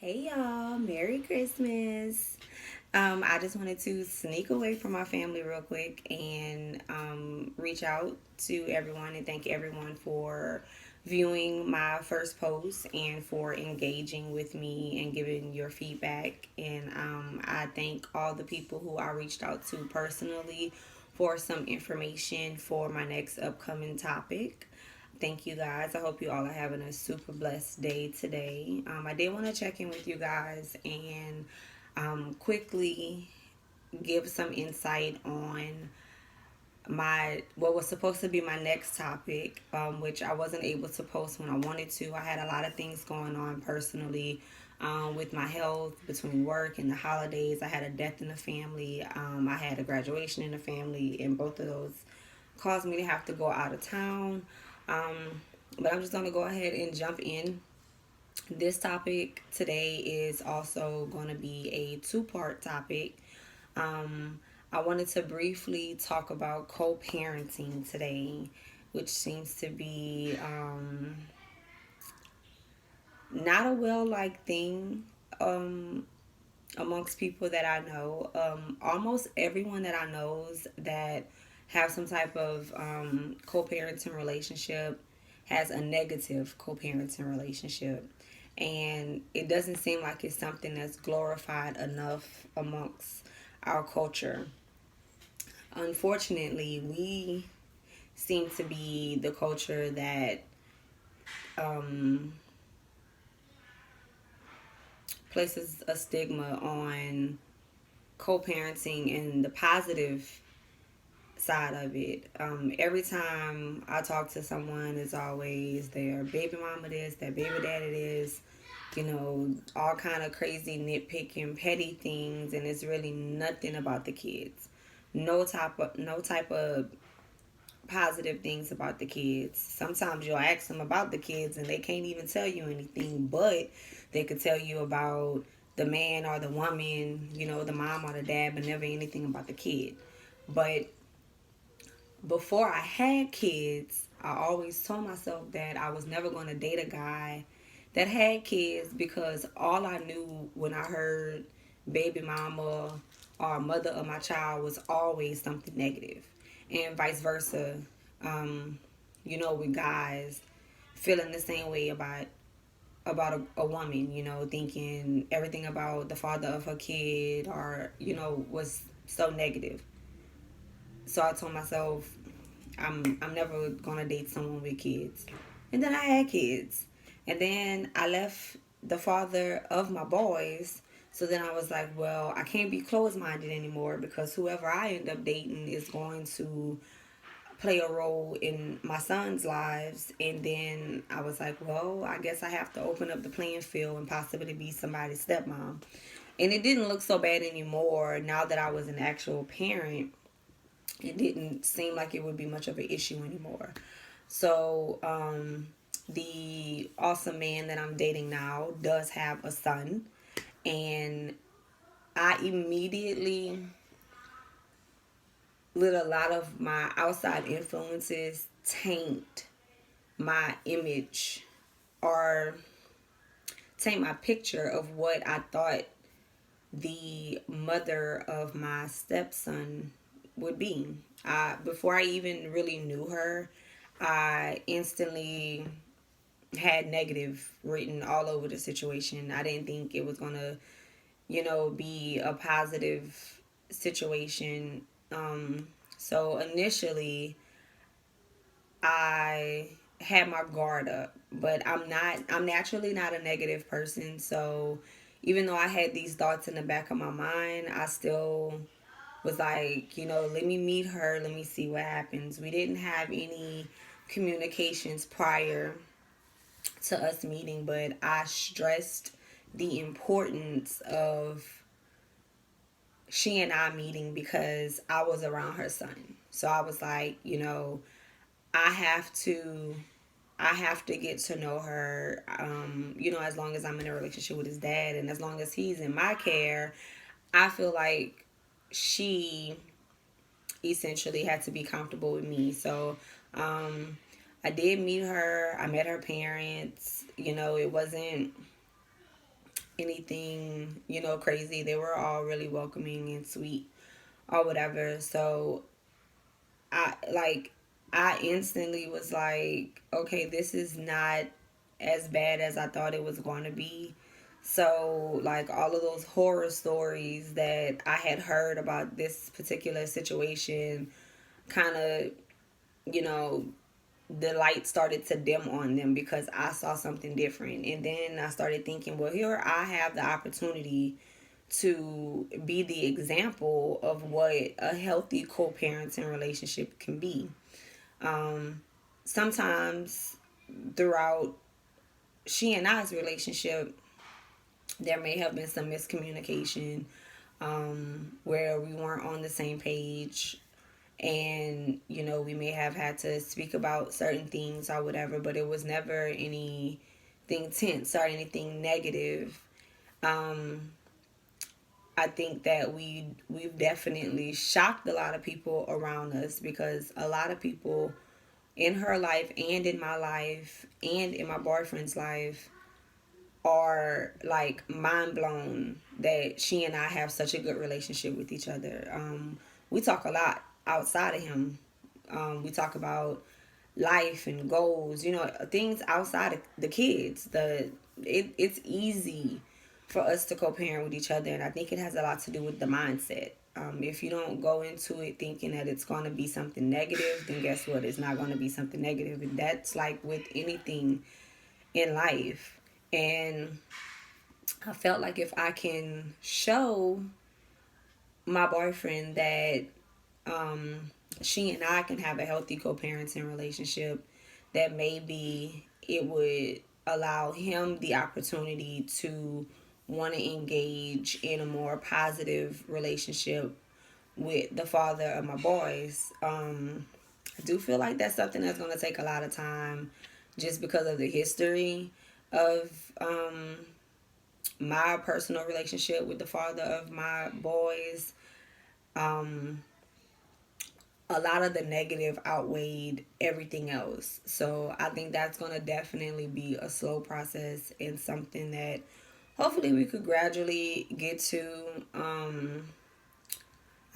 Hey y'all, Merry Christmas. I just wanted to sneak away from my family real quick and reach out to everyone and thank everyone for viewing my first post and for engaging with me and giving your feedback. And I thank all the people who I reached out to personally for some information for my next upcoming topic. Thank you guys. I hope you all are having a super blessed day today. I did want to check in with you guys and quickly give some insight on my what was supposed to be my next topic, which I wasn't able to post when I wanted to. I had a lot of things going on personally with my health between work and the holidays. I had a death in the family. I had a graduation in the family, and both of those caused me to have to go out of town. But I'm just going to go ahead and jump in. This topic today is also going to be a two-part topic. I wanted to briefly talk about co-parenting today, which seems to be not a well-liked thing amongst people that I know. Almost everyone that I knows that have some type of co-parenting relationship has a negative co-parenting relationship. And it doesn't seem like it's something that's glorified enough amongst our culture. Unfortunately, we seem to be the culture that um, places a stigma on co-parenting and the positive side of it. Every time I talk to someone, it's always their baby mama this, their baby daddy this, all kind of crazy nitpicking, petty things, and it's really nothing about the kids. No type of positive things about the kids. Sometimes you'll ask them about the kids and they can't even tell you anything, but they could tell you about the man or the woman, the mom or the dad, but never anything about the kid. But before I had kids, I always told myself that I was never going to date a guy that had kids because all I knew when I heard baby mama or mother of my child was always something negative, and vice versa. With guys feeling the same way about a woman, thinking everything about the father of her kid or was so negative. So I told myself I'm never gonna date someone with kids. And then I had kids. And then I left the father of my boys. So then I was like, well, I can't be closed minded anymore because whoever I end up dating is going to play a role in my son's lives. And then I was like, well, I guess I have to open up the playing field and possibly be somebody's stepmom. And it didn't look so bad anymore now that I was an actual parent. It didn't seem like it would be much of an issue anymore. So, the awesome man that I'm dating now does have a son, and I immediately let a lot of my outside influences taint my image or taint my picture of what I thought the mother of my stepson would be. Before I even really knew her, I instantly had negative written all over the situation. I didn't think it was gonna, be a positive situation. So initially, I had my guard up, but I'm naturally not a negative person. So even though I had these thoughts in the back of my mind, I still was like, let me meet her, let me see what happens. We didn't have any communications prior to us meeting, but I stressed the importance of she and I meeting because I was around her son. So I was like, I have to I have to get to know her, as long as I'm in a relationship with his dad and as long as he's in my care, I feel like she essentially had to be comfortable with me. So, I did meet her. I met her parents. It wasn't anything, crazy. They were all really welcoming and sweet or whatever. So I like I instantly was like, okay, this is not as bad as I thought it was going to be. So, like, all of those horror stories that I had heard about this particular situation kind of, you know, the light started to dim on them because I saw something different. And then I started thinking, well, here I have the opportunity to be the example of what a healthy co-parenting relationship can be. Um, Sometimes throughout she and I's relationship, there may have been some miscommunication, where we weren't on the same page, and we may have had to speak about certain things or whatever, but it was never anything tense or anything negative. um I think that we've definitely shocked a lot of people around us, because a lot of people in her life and in my life and in my boyfriend's life are like mind blown that she and I have such a good relationship with each other. We talk a lot outside of him. We talk about life and goals, things outside of the kids. It's easy for us to co-parent with each other, and I think it has a lot to do with the mindset. If you don't go into it thinking that it's going to be something negative, then guess what? It's not going to be something negative, and that's like with anything in life. And I felt like if I can show my boyfriend that she and I can have a healthy co-parenting relationship, that maybe it would allow him the opportunity to want to engage in a more positive relationship with the father of my boys. I do feel like that's something that's going to take a lot of time, just because of the history of my personal relationship with the father of my boys. Um, a lot of the negative outweighed everything else. So I think that's going to definitely be a slow process, and something that hopefully we could gradually get to.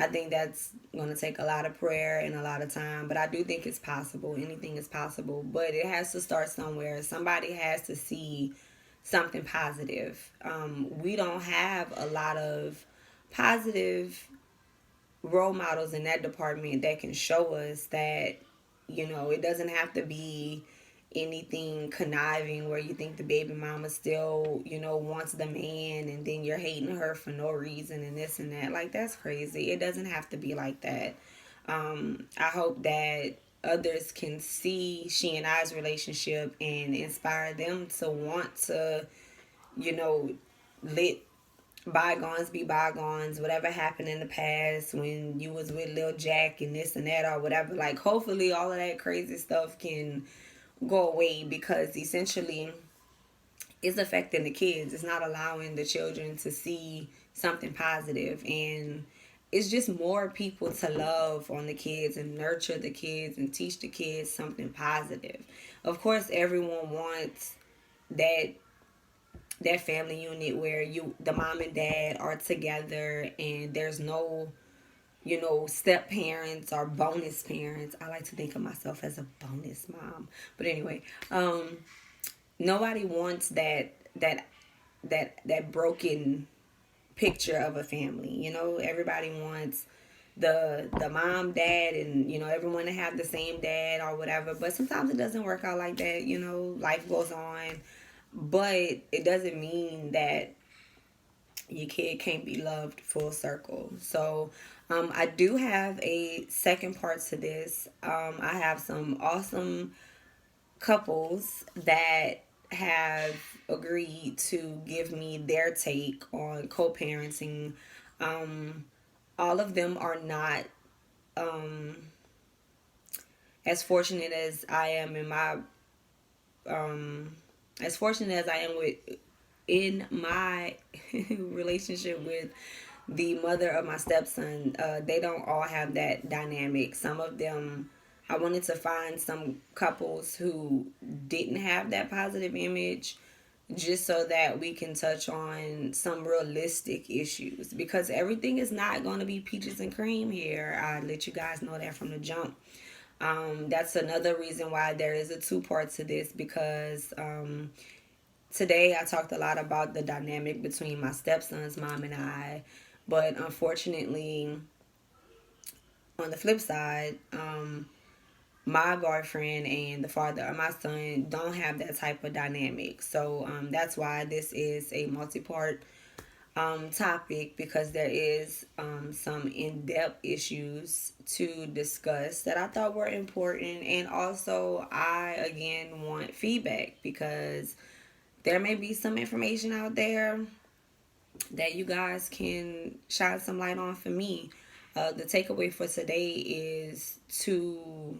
I think that's going to take a lot of prayer and a lot of time, but I do think it's possible. Anything is possible, but it has to start somewhere. Somebody has to see something positive. We don't have a lot of positive role models in that department that can show us that, it doesn't have to be anything conniving where you think the baby mama still, wants the man, and then you're hating her for no reason and this and that. Like, that's crazy. It doesn't have to be like that. I hope that others can see she and I's relationship and inspire them to want to, let bygones be bygones. Whatever happened in the past when you was with Lil Jack and this and that or whatever, like, hopefully all of that crazy stuff can go away, because essentially it's affecting the kids. It's not allowing the children to see something positive, and it's just more people to love on the kids and nurture the kids and teach the kids something positive. Of course, everyone wants that family unit where the mom and dad are together, and there's no step parents or bonus parents. I like to think of myself as a bonus mom, but anyway, nobody wants that broken picture of a family. Everybody wants the mom, dad, and everyone to have the same dad or whatever, but sometimes it doesn't work out like that. Life goes on, but it doesn't mean that your kid can't be loved full circle. So I do have a second part to this. I have some awesome couples that have agreed to give me their take on co-parenting. All of them are not um, as fortunate as I am in my as fortunate as I am with in my relationship with the mother of my stepson. They don't all have that dynamic. Some of them, I wanted to find some couples who didn't have that positive image just so that we can touch on some realistic issues, because everything is not going to be peaches and cream here. I let you guys know that from the jump. That's another reason why there is a two part to this, because today I talked a lot about the dynamic between my stepson's mom and I, but unfortunately, on the flip side, my boyfriend and the father of my son don't have that type of dynamic. So that's why this is a multi-part topic, because there is some in-depth issues to discuss that I thought were important. And also, I again want feedback, because there may be some information out there that you guys can shine some light on for me. The takeaway for today is to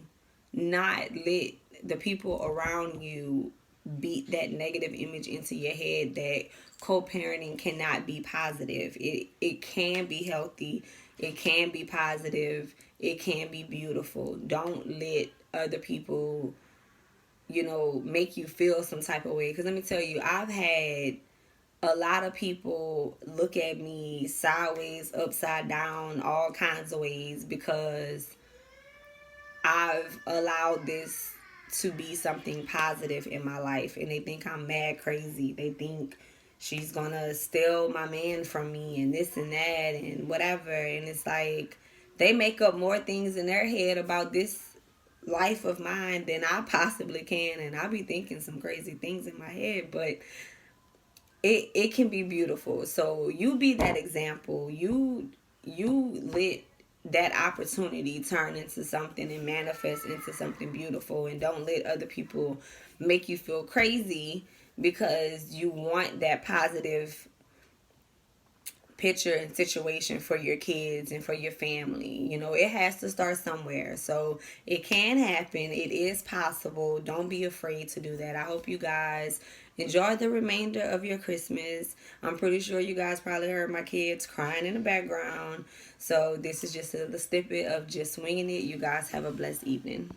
not let the people around you beat that negative image into your head that co-parenting cannot be positive. It can be healthy, it can be positive, it can be beautiful. Don't let other people, make you feel some type of way. Because let me tell you, I've had a lot of people look at me sideways, upside down, all kinds of ways, because I've allowed this to be something positive in my life, and they think I'm mad crazy. They think she's gonna steal my man from me and this and that and whatever. And it's like they make up more things in their head about this life of mine than I possibly can, and I be thinking some crazy things in my head, but it can be beautiful. So you be that example. You let that opportunity turn into something and manifest into something beautiful, and don't let other people make you feel crazy because you want that positive picture and situation for your kids and for your family. It has to start somewhere. So it can happen. It is possible. Don't be afraid to do that. I hope you guys enjoy the remainder of your Christmas. I'm pretty sure you guys probably heard my kids crying in the background. So this is just a little snippet of just swinging it. You guys have a blessed evening.